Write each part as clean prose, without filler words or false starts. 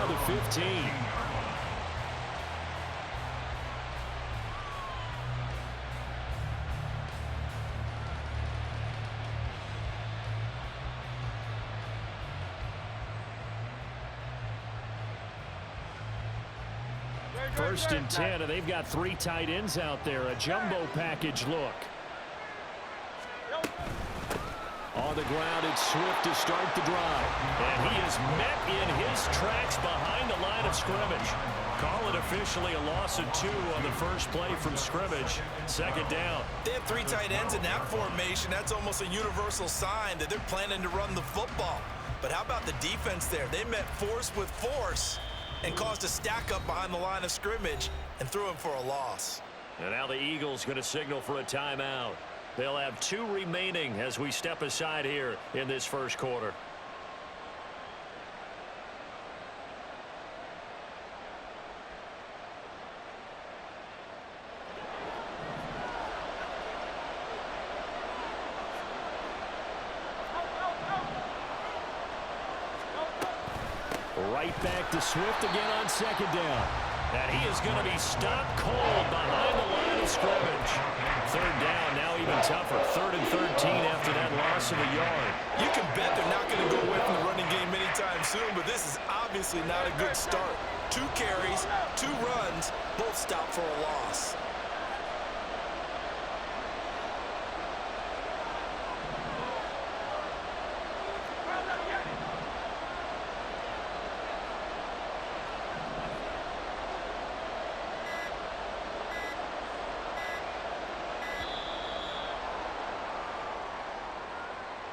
of the 15. First and 10, and they've got 3 tight ends out there. A jumbo package look. On the ground, it's Swift to start the drive. And he is met in his tracks behind the line of scrimmage. Call it officially a loss of 2 on the first play from scrimmage. Second down. They have 3 tight ends in that formation. That's almost a universal sign that they're planning to run the football. But how about the defense there? They met force with force and caused a stack up behind the line of scrimmage and threw him for a loss. And now the Eagles going to signal for a timeout. They'll have 2 remaining as we step aside here in this first quarter. Right back to Swift again on second down. And he is going to be stopped cold behind the line of scrimmage. Third down, now even tougher. 3rd and 13 after that loss of a yard. You can bet they're not going to go away from the running game anytime soon, but this is obviously not a good start. 2 carries, 2 runs, both stopped for a loss.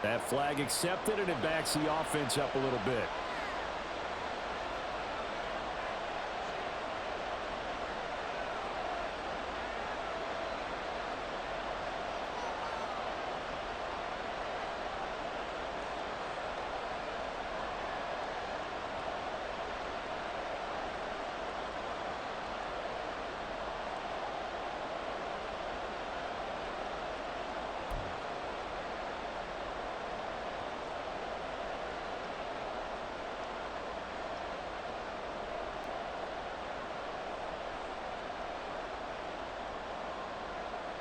That flag accepted, and it backs the offense up a little bit.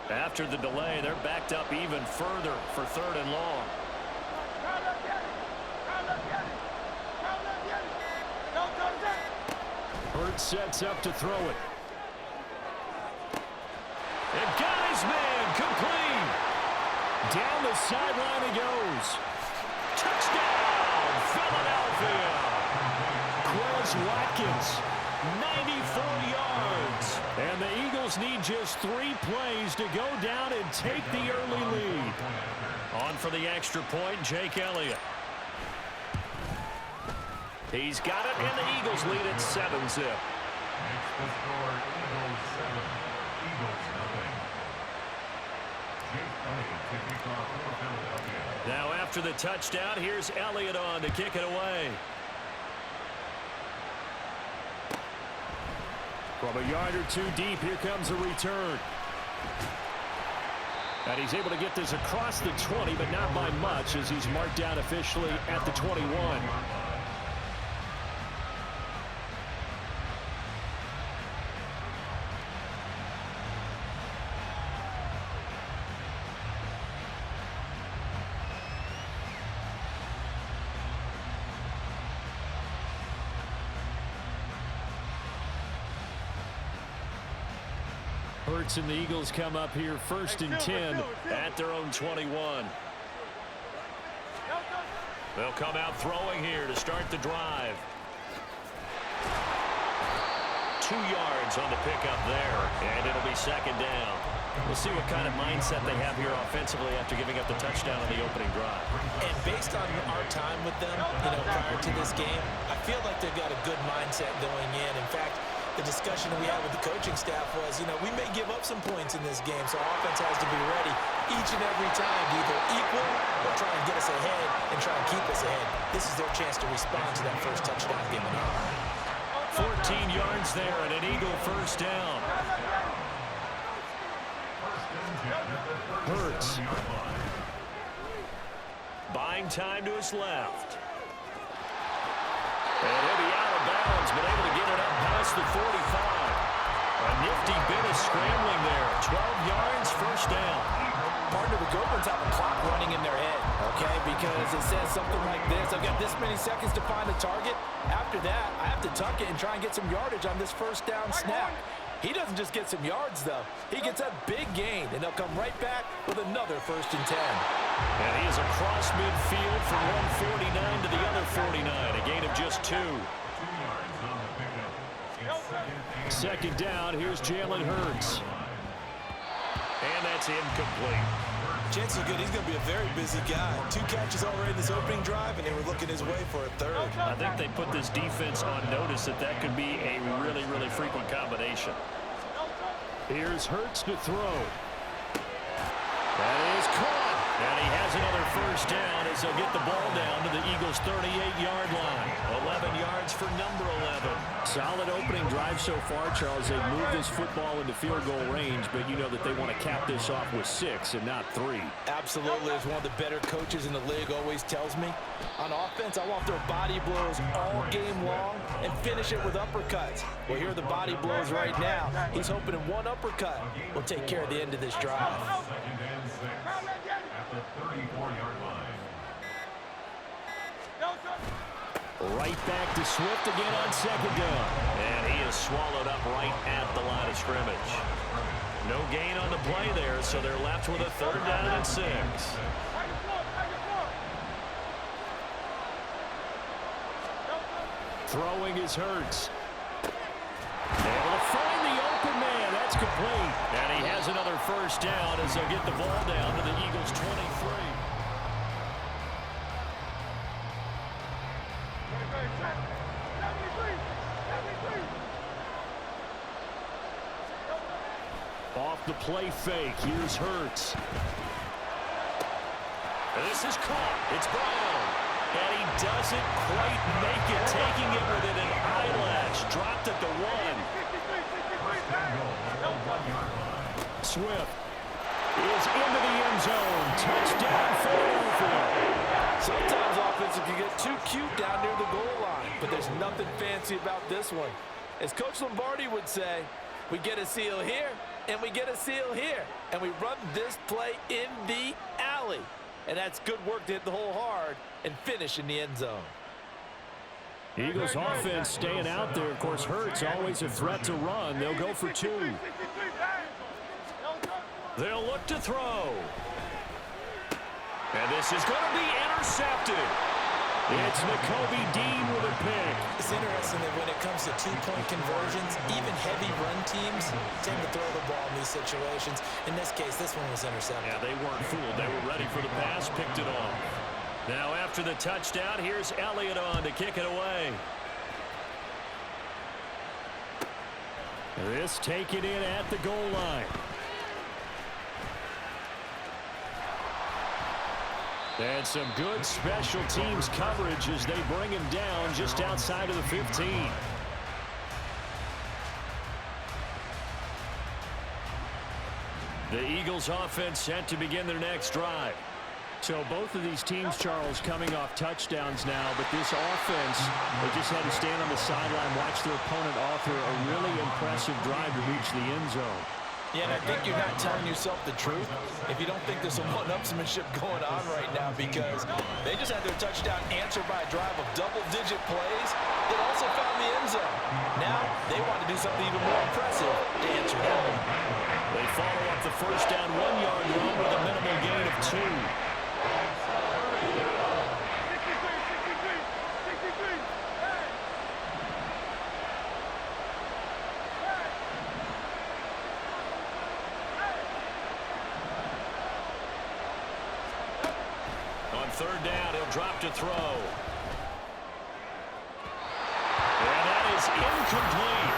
After the delay, they're backed up even further for 3rd and long. Hurts sets up to throw it. And got his man complete. Down the sideline he goes. Touchdown, Philadelphia. Quez Watkins, 94 yards. And the Eagles need just 3 plays to go down and take the early lead. On for the extra point, Jake Elliott. He's got it, and the Eagles lead at 7-zip. Now after the touchdown, here's Elliott on to kick it away. From a yard or 2 deep, here comes a return. And he's able to get this across the 20, but not by much, as he's marked down officially at the 21. Hurts and the Eagles come up here 1st and 10 at their own 21. They'll come out throwing here to start the drive. 2 yards on the pickup there, and it'll be 2nd down. We'll see what kind of mindset they have here offensively after giving up the touchdown on the opening drive. And based on our time with them, prior to this game, I feel like they've got a good mindset going in. In fact, the discussion we had with the coaching staff was, we may give up some points in this game, so our offense has to be ready each and every time to either equal or try and get us ahead and try and keep us ahead. This is their chance to respond to that first touchdown given up. 14 yards there and an Eagle 1st down. Hurts. Buying time to his left. And he'll be out of bounds across the 45. A nifty bit of scrambling there. 12 yards, first down. Partner, the Gophers have a clock running in their head, okay? Because it says something like this. I've got this many seconds to find a target. After that, I have to tuck it and try and get some yardage on this first down snap. He doesn't just get some yards, though. He gets a big gain, and they'll come right back with another 1st and 10. And he is across midfield from 149 to the other 49. A gain of just 2. Second down, here's Jalen Hurts. And that's incomplete. Chances are good he's going to be a very busy guy. 2 catches already in this opening drive, and they were looking his way for a 3rd. I think they put this defense on notice that could be a really, really frequent combination. Here's Hurts to throw. That is caught. And he has another first down as they'll get the ball down to the Eagles' 38-yard line. 11 yards for number 11. Solid opening drive so far, Charles. They've moved this football into field goal range, but you know that they want to cap this off with 6 and not 3. Absolutely. As one of the better coaches in the league always tells me, on offense, I want to throw body blows all game long and finish it with uppercuts. Well, here are the body blows right now. He's hoping in one uppercut will take care of the end of this drive. Right back to Swift again on second down. And he is swallowed up right at the line of scrimmage. No gain on the play there, so they're left with a 3rd down and 6. Throwing is Hurts. Able to find the open man. That's complete. And he has another first down as they'll get the ball down to the Eagles' 23. Off the play fake, here's Hurts. This is caught. It's Brown. And he doesn't quite make it, taking it within an eyelash. Dropped at the 1. Swift is into the end zone. Touchdown, Philadelphia. Sometimes offensive can get too cute down near the goal line, but there's nothing fancy about this one. As Coach Lombardi would say, we get a seal here, and we get a seal here, and we run this play in the alley. And that's good work to hit the hole hard and finish in the end zone. Eagles offense staying out there. Of course, Hurts always a threat to run. They'll go for 2. They'll look to throw. And this is going to be intercepted. It's Nakobe Dean with a pick. It's interesting that when it comes to 2-point conversions, even heavy run teams tend to throw the ball in these situations. In this case, this one was intercepted. Yeah, they weren't fooled. They were ready for the pass, picked it off. Now after the touchdown, here's Elliott on to kick it away. This taken in at the goal line. And some good special teams coverage as they bring him down just outside of the 15. The Eagles offense set to begin their next drive. So both of these teams, Charles, coming off touchdowns now, but this offense, they just had to stand on the sideline, watch their opponent author a really impressive drive to reach the end zone. Yeah, and I think you're not telling yourself the truth if you don't think there's some one-upsmanship going on right now, because they just had their touchdown answered by a drive of double-digit plays that also found the end zone. Now they want to do something even more impressive to answer that. They follow up the first down 1-yard run with a minimal gain of 2. Third down, he'll drop to throw. And that is incomplete.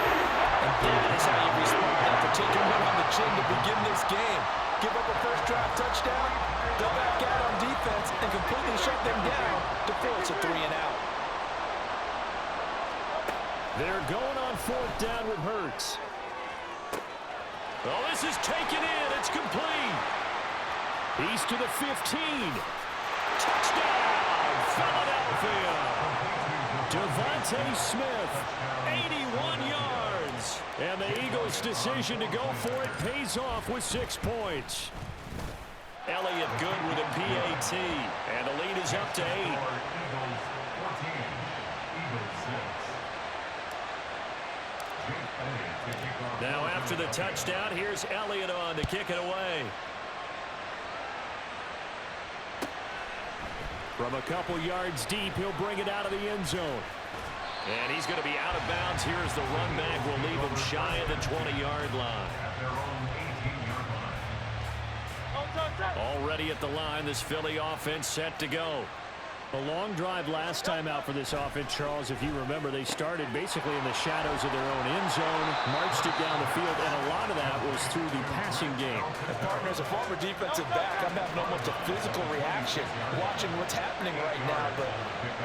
And that is how you respond after taking one on the chin to begin this game. Give up a first drive touchdown, go back out on defense, and completely shut them down to force a 3-and-out. They're going on 4th down with Hurts. Well, this is taken in. It's complete. He's to the 15. Touchdown, Philadelphia. Devontae Smith, 81 yards. His decision to go for it pays off with 6 points. Elliott good with a PAT, and the lead is up to 8. Now after the touchdown, here's Elliott on to kick it away. From a couple yards deep, he'll bring it out of the end zone. And he's going to be out of bounds here as the run back will leave him shy of the 20-yard line. Already at the line, this Philly offense set to go. A long drive last time out for this offense, Charles. If you remember, they started basically in the shadows of their own end zone, marched it down the field, and a lot of that was through the passing game. And partner, as a former defensive back, I'm having almost a physical reaction watching what's happening right now. But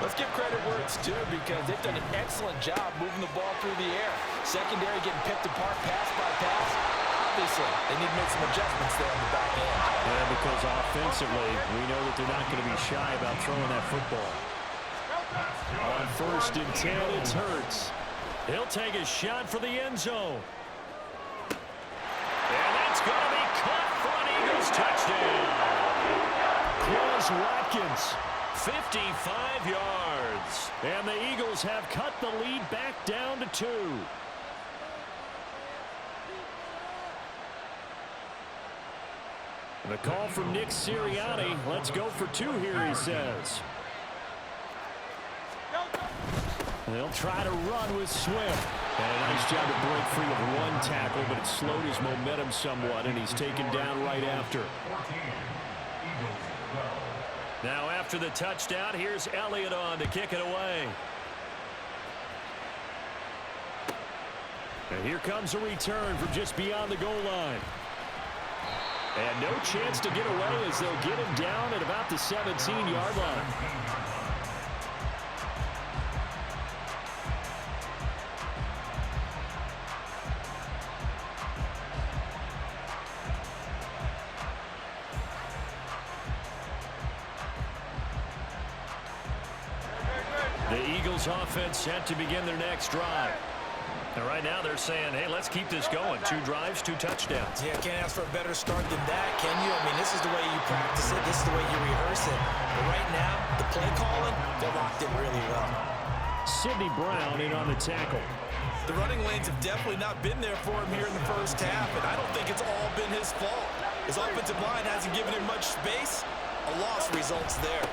let's give credit where it's due, because they've done an excellent job moving the ball through the air. Secondary getting picked apart pass by pass. Obviously, they need to make some adjustments there on the back end. Yeah, because offensively, we know that they're not going to be shy about throwing that football. On 1st and 10, it's Hurts. He'll take a shot for the end zone. And that's going to be caught for an Eagles touchdown. Quez Watkins, 55 yards. And the Eagles have cut the lead back down to 2. The call from Nick Sirianni. Let's go for 2 here, he says. They'll try to run with Swift. And a nice job to break free of 1 tackle, but it slowed his momentum somewhat, and he's taken down right after. Now after the touchdown, here's Elliott on to kick it away. And here comes a return from just beyond the goal line. And no chance to get away as they'll get him down at about the 17-yard line. The Eagles offense set to begin their next drive. And right now they're saying, hey, let's keep this going. 2 drives, 2 touchdowns. Yeah, can't ask for a better start than that, can you? I mean, this is the way you practice it. This is the way you rehearse it. But right now, the play calling, they're locked in really well. Sidney Brown in on the tackle. The running lanes have definitely not been there for him here in the first half, and I don't think it's all been his fault. His offensive line hasn't given him much space. A loss results there.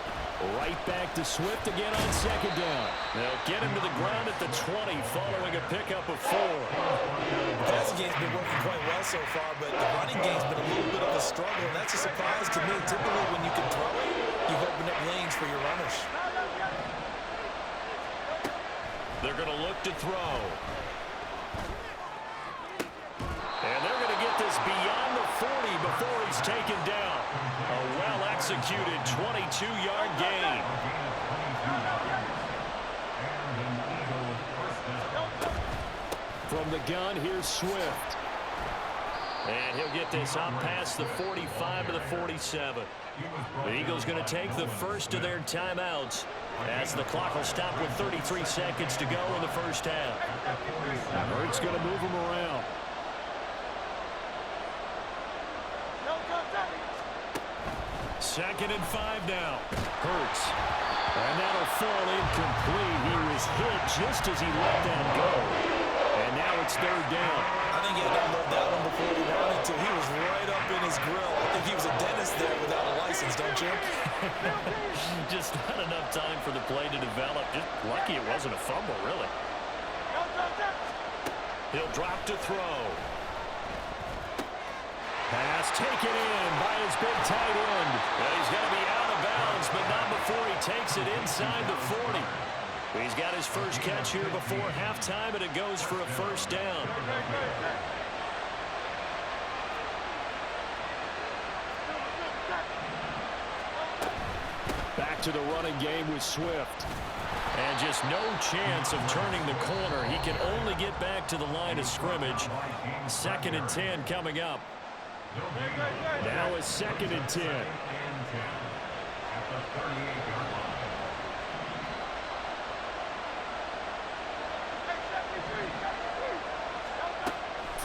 Right back to Swift again on 2nd down. They'll get him to the ground at the 20 following a pickup of 4. The passing game's been working quite well so far, but the running game's been a little bit of a struggle, and that's a surprise to me. Typically, when you can throw it, you've opened up lanes for your runners. They're going to look to throw. And they're going to get this beyond the 40 before he's taken down. A well-executed 22-yard gain. From the gun, here's Swift. And he'll get this up past the 45 to the 47. The Eagles going to take the first of their timeouts as the clock will stop with 33 seconds to go in the first half. Hurts going to move him around. Second and 5 now. Hurts. And that'll fall incomplete. He was hit just as he let that go. And now it's 3rd down. I think he had to unload that one before he wanted to. He was right up in his grill. I think he was a dentist there without a license, don't you? Just not enough time for the play to develop. Just lucky it wasn't a fumble, really. He'll drop to throw. Pass taken in by his big tight end. Well, he's going to be out of bounds, but not before he takes it inside the 40. He's got his first catch here before halftime, and it goes for a 1st down. Back to the running game with Swift. And just no chance of turning the corner. He can only get back to the line of scrimmage. 2nd and 10 coming up. Now a 2nd and 10.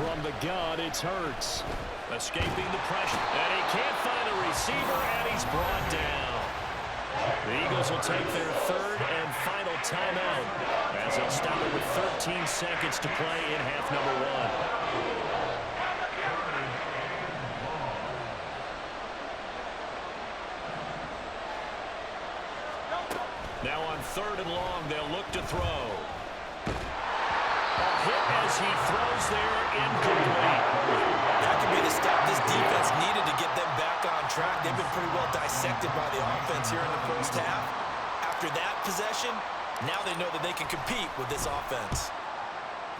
From the gun, it's Hurts. Escaping the pressure. And he can't find a receiver, and he's brought down. The Eagles will take their third and final timeout as they'll stop it with 13 seconds to play in half number one. Now on third and long, they'll look to throw. A hit as he throws there, incomplete. That could be the stop this defense needed to get them back on track. They've been pretty well dissected by the offense here in the first half. After that possession, now they know that they can compete with this offense.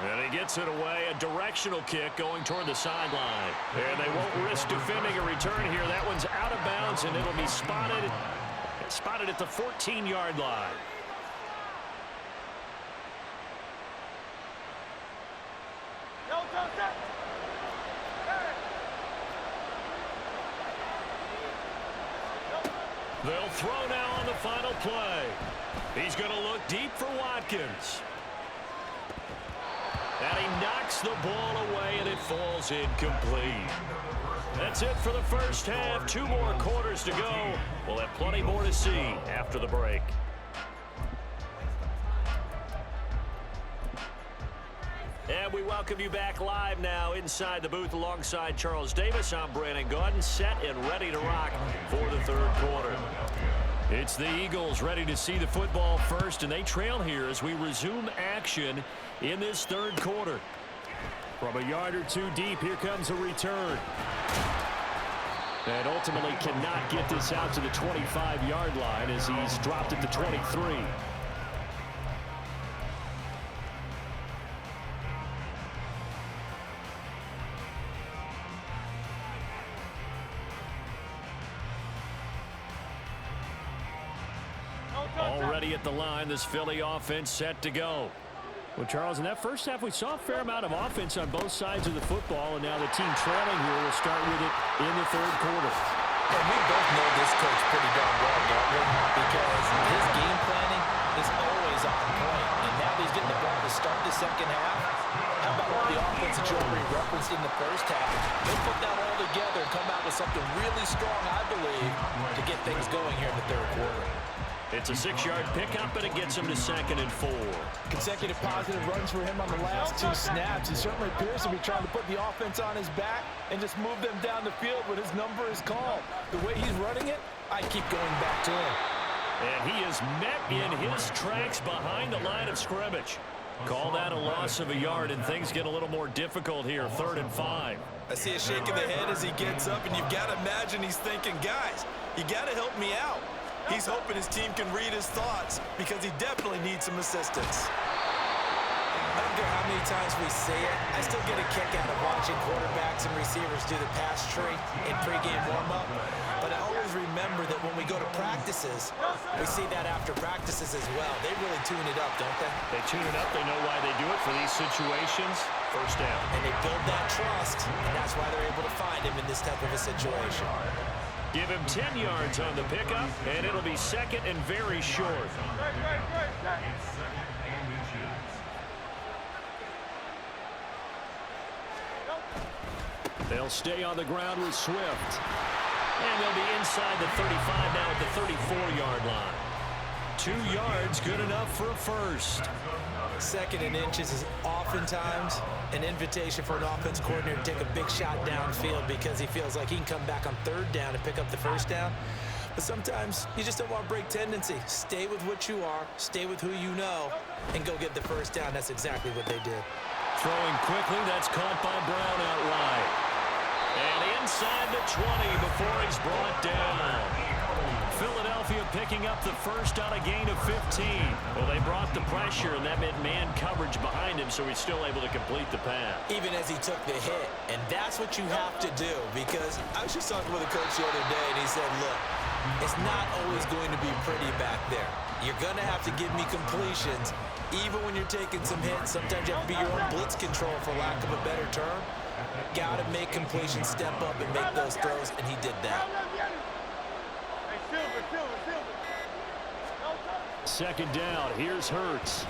And he gets it away, a directional kick going toward the sideline. And they won't risk defending a return here. That one's out of bounds, and it'll be spotted at the 14-yard line. They'll throw now on the final play. He's going to look deep for Watkins. And he knocks the ball away, and it falls incomplete. That's it for the first half. 2 more quarters to go. We'll have plenty more to see after the break. And we welcome you back live now inside the booth alongside Charles Davis. I'm Brandon Gaudin, set and ready to rock for the third quarter. It's the Eagles ready to see the football first, and they trail here as we resume action in this third quarter. From a yard or two deep, here comes a return. And ultimately cannot get this out to the 25-yard line as he's dropped at the 23. Already at the line, this Philly offense set to go. Well, Charles, in that first half, we saw a fair amount of offense on both sides of the football, and now the team trailing here will start with it in the third quarter. And we both know this coach pretty darn well, don't we? Because his game planning is always on point. And now he's getting the ball to start the second half. How about all the offense that you already referenced in the first half? They'll put that all together and come out with something really strong, I believe, to get things going here in the third quarter. It's a 6-yard pickup, and it gets him to 2nd and 4. Consecutive positive runs for him on the last 2 snaps. He certainly appears to be trying to put the offense on his back and just move them down the field when his number is called. The way he's running it, I keep going back to him. And he is met in his tracks behind the line of scrimmage. Call that a loss of a yard, and things get a little more difficult here, 3rd and 5. I see a shake of the head as he gets up, and you've got to imagine he's thinking, guys, you got to help me out. He's hoping his team can read his thoughts because he definitely needs some assistance. I don't care how many times we say it, I still get a kick out of watching quarterbacks and receivers do the pass tree in pregame warm-up. But I always remember that when we go to practices, we see that after practices as well. They really tune it up, don't they? They tune it up. They know why they do it for these situations. First down. And they build that trust, and that's why they're able to find him in this type of a situation. Give him 10 yards on the pickup, and it'll be 2nd and very short. They'll stay on the ground with Swift. And they'll be inside the 35 now at the 34-yard line. 2 yards, good enough for a first. 2nd and inches is oftentimes an invitation for an offense coordinator to take a big shot downfield because he feels like he can come back on 3rd down and pick up the first down. But sometimes you just don't want to break tendency. Stay with what you are, stay with who you know, and go get the first down. That's exactly what they did. Throwing quickly, that's caught by Brown out wide. And inside the 20 before he's brought down. Philadelphia picking up the first on a gain of 15. Well, they brought the pressure, and that meant man coverage behind him, so he's still able to complete the pass. Even as he took the hit, and that's what you have to do, because I was just talking with a coach the other day, and he said, look, it's not always going to be pretty back there. You're going to have to give me completions, even when you're taking some hits. Sometimes you have to be your own blitz control, for lack of a better term. Got to make completions, step up, and make those throws, and he did that. 2nd down, here's Hurts.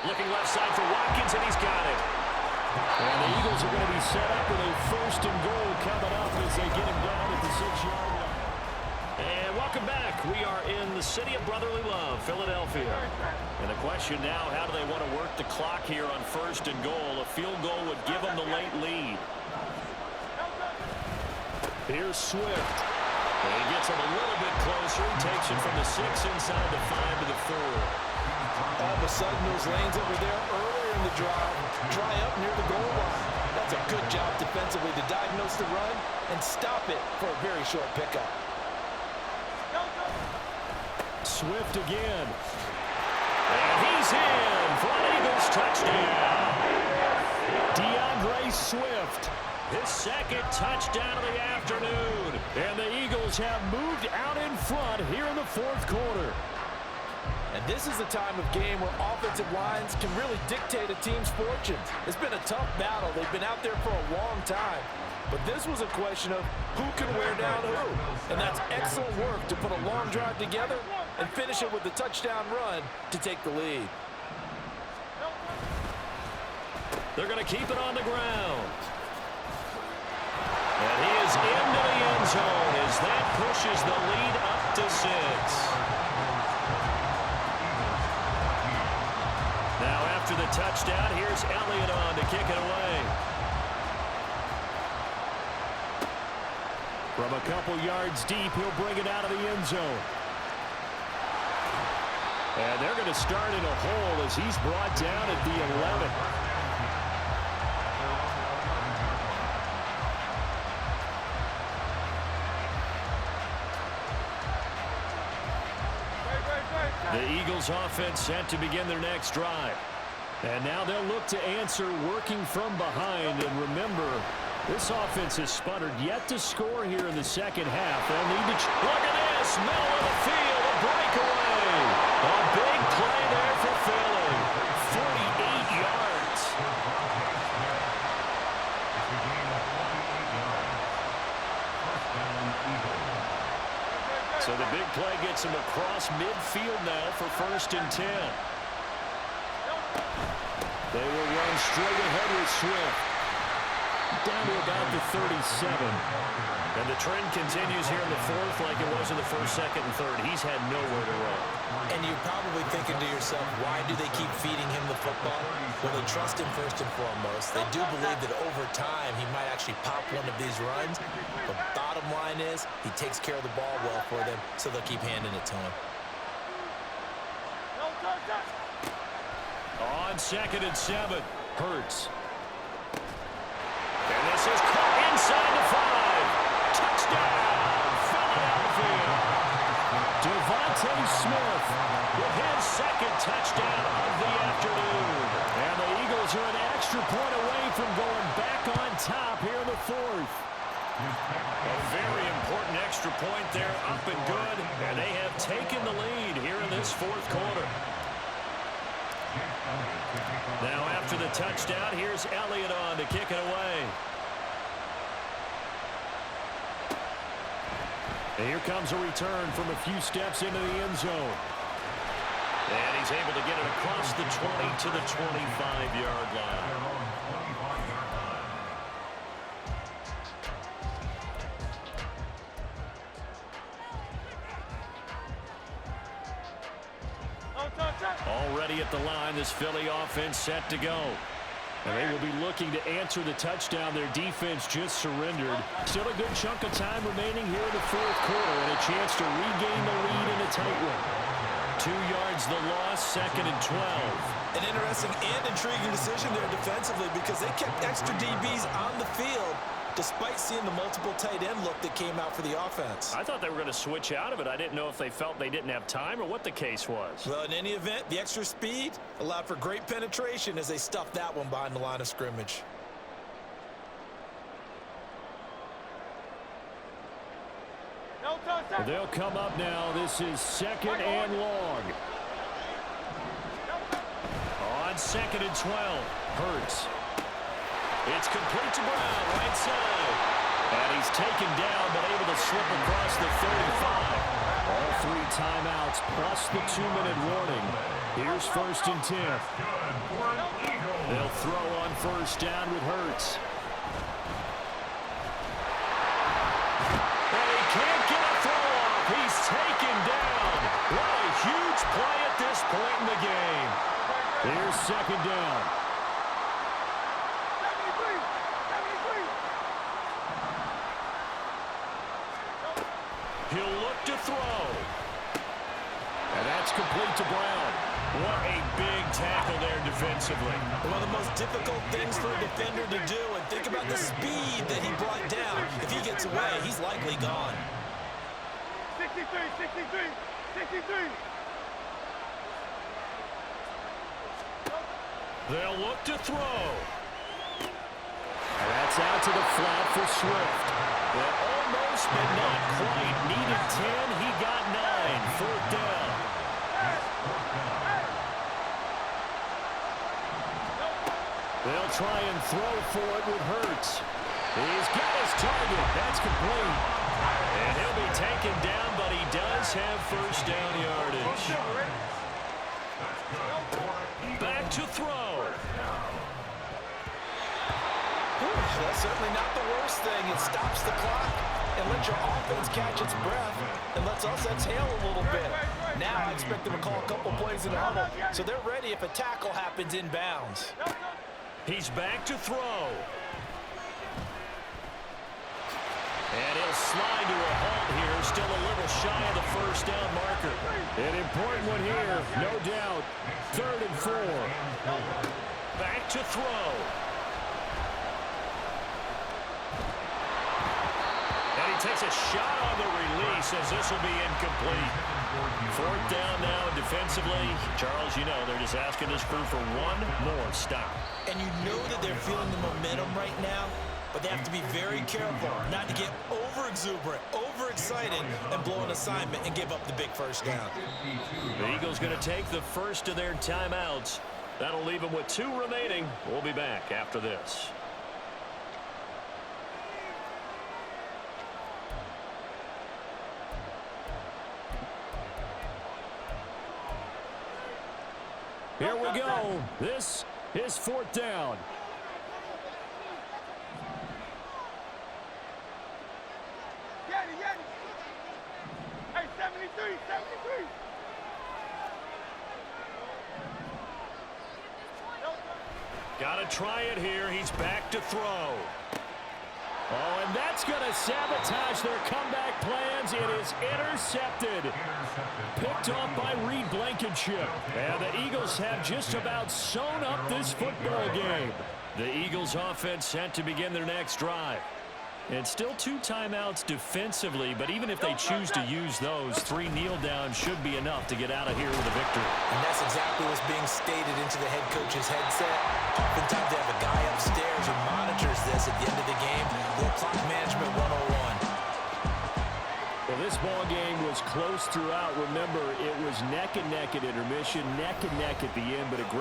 Looking left side for Watkins, and he's got it. And the Eagles are going to be set up with a 1st and goal coming up as they get him down at the 6-yard line. And welcome back. We are in the city of brotherly love, Philadelphia. And the question now, how do they want to work the clock here on 1st and goal? A field goal would give them the late lead. Here's Swift. And he gets him a little bit closer. He takes it from the 6 inside the 5 to the 4. All of a sudden, those lanes over there earlier in the drive dry up near the goal line. That's a good job defensively to diagnose the run and stop it for a very short pickup. Swift again. And he's in for an Eagles touchdown. DeAndre Swift, his 2nd touchdown of the afternoon. And the Eagles have moved out in front here in the 4th quarter. And this is a time of game where offensive lines can really dictate a team's fortunes. It's been a tough battle. They've been out there for a long time. But this was a question of who can wear down who. And that's excellent work to put a long drive together and finish it with a touchdown run to take the lead. They're going to keep it on the ground. And he is into the end zone as that pushes the lead up to 6. Now after the touchdown, here's Elliott on to kick it away. From a couple yards deep, he'll bring it out of the end zone. And they're going to start in a hole as he's brought down at the 11. The Eagles offense set to begin their next drive. And now they'll look to answer working from behind. And remember, this offense has sputtered yet to score here in the 2nd half. They'll need to look at this, middle of the field, a breakaway. A big play there for Philly. 48 yards. So the big play gets him across midfield now for 1st and 10. They will run straight ahead with Swift. Down to about the 37. And the trend continues here in the 4th like it was in the 1st, 2nd, and 3rd. He's had nowhere to run. And you're probably thinking to yourself, why do they keep feeding him the football? Well, they trust him first and foremost. They do believe that over time he might actually pop one of these runs. But bottom line is he takes care of the ball well for them, so they'll keep handing it to him. On 2nd and 7, Hurts. And this is caught inside the 5. Touchdown, Philadelphia. Devontae Smith with his 2nd touchdown of the afternoon. And the Eagles are an extra point away from going back on top here in the 4th. A very important extra point there, up and good. And they have taken the lead here in this 4th quarter. Now after the touchdown, here's Elliott on to kick it away. And here comes a return from a few steps into the end zone. And he's able to get it across the 20 to the 25-yard line. Already at the line, this Philly offense set to go. And they will be looking to answer the touchdown. Their defense just surrendered. Still a good chunk of time remaining here in the 4th quarter and a chance to regain the lead in a tight one. 2 yards the loss, 2nd and 12. An interesting and intriguing decision there defensively because they kept extra DBs on the field despite seeing the multiple tight end look that came out for the offense. I thought they were going to switch out of it. I didn't know if they felt they didn't have time or what the case was. Well, in any event, the extra speed allowed for great penetration as they stuffed that one behind the line of scrimmage. They'll come up now. This is 2nd and long. On 2nd and 12, Hurts. It's complete to Brown, right side. And he's taken down, but able to slip across the 35. All 3 timeouts plus the 2-minute warning. Here's 1st and 10. They'll throw on 1st down with Hurts. And he can't get a throw off. He's taken down. What a huge play at this point in the game. Here's 2nd down. He'll look to throw. And that's complete to Brown. What a big tackle there defensively. One of the most difficult things for a defender to do, and think about the speed that he brought down. If he gets away, he's likely gone. 63, 63, 63. They'll look to throw. And that's out to the flat for Swift. Well, almost, but not quite. Needed 10. He got 9. 4th down. They'll try and throw for it with Hurts. He's got his target. That's complete. And he'll be taken down, but he does have 1st down yardage. Back to throw. That's certainly not the worst thing. It stops the clock and lets your offense catch its breath and lets us exhale a little bit. Now I expect them to call a couple plays in the huddle, so they're ready if a tackle happens inbounds. He's back to throw. And he'll slide to a halt here, still a little shy of the 1st down marker. An important one here, no doubt. 3rd and 4. Back to throw. And he takes a shot on the release as this will be incomplete. 4th down now defensively. Charles, you know, they're just asking this crew for one more stop. And you know that they're feeling the momentum right now, but they have to be very careful not to get over-exuberant, over-excited, and blow an assignment and give up the big 1st down. The Eagles going to take the first of their timeouts. That'll leave them with 2 remaining. We'll be back after this. Here we go. This is 4th down. Hey, 73, 73. Got to try it here. He's back to throw. Oh, and that's going to sabotage their comeback plans. It is intercepted. Picked off by Reed Blankenship. And the Eagles have just about sewn up this football game. The Eagles offense set to begin their next drive. And still 2 timeouts defensively, but even if they choose to use those, 3 kneel downs should be enough to get out of here with a victory. And that's exactly what's being stated into the head coach's headset. Oftentimes they have a guy upstairs who monitors this at the end of the game. Little clock management 101. Well, this ball game was close throughout. Remember, it was neck and neck at intermission, neck and neck at the end, but a great